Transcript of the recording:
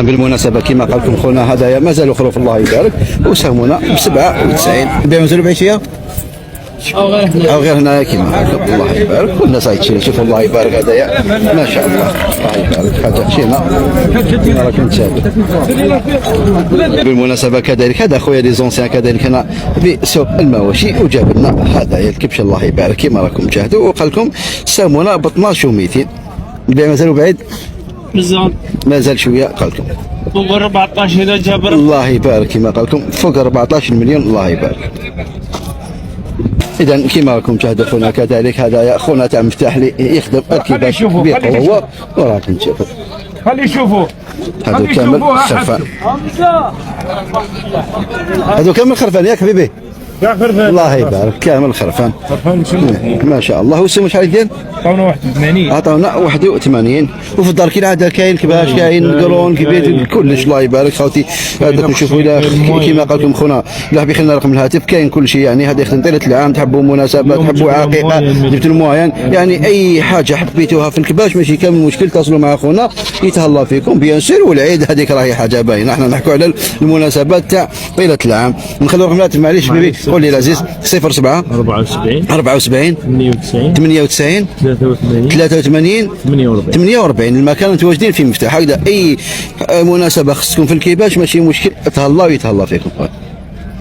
بالمناسبة كما قال لكم خونا هدايا مازالوا خروف الله يبارك وسهمونا ب 97 بيع مازالوا بعشية أو غير هنا كما قال لكم الله يبارك والناس غتشري. شوفوا الله يبارك هدايا ما شاء الله الله يبارك حاجة خشيمة كما راكم تشاهدوا. بالمناسبة كذلك هذا خويا لي زونسيان كذلك هنا بسوق المواشي وجاب لنا هدايا الكبش الله يبارك كما راكم تشاهدوا وقال لكم سهمونا ب 12 و 200 البيع مازالوا بعيد مازال شويه قال لكم فوق 14 اذا جابر الله يبارك كما قال لكم فوق 14 مليون الله يبارك. اذا كما راكم تشاهدوا خونا كذلك هذا خونا تاع مفتاح لي يخدم الكباش بقوه وراكم تشوفوا خلي يشوفوا هذا كامل خرفان هذا كامل خرفان ياك حبيبي الله يبارك كامل خرفان ما شاء الله. وسمو شحال ديال؟ عطاونا 81 عطاونا 81 وفي الدار كاين عاد كاين كباش كاين قرون كبير كلش الله يبارك خوتي. هذاك نشوفوا الى كما قال لكم خونا الله يحب يخلينا رقم الهاتف كاين كل شيء يعني هذا يخدم طيله العام تحبوا مناسبات تحبوا عقيقه جبت المواين يعني اي حاجه حبيتوها في الكباش ماشي كامل مشكل اتصلوا مع خونا يتهلا فيكم بيان سير. والعيد هذيك راهي حاجه باينه احنا نحكوا على المناسبات تاع طيله العام. نخلوا رقم الهاتف معليش بيبي قول لي العزيز 07 74 98 83 48 المكان متواجدين في مفتاح. هكذا اي مناسبه خصكم في الكباش ماشي مشكل تهلاو يتهلا فيكم.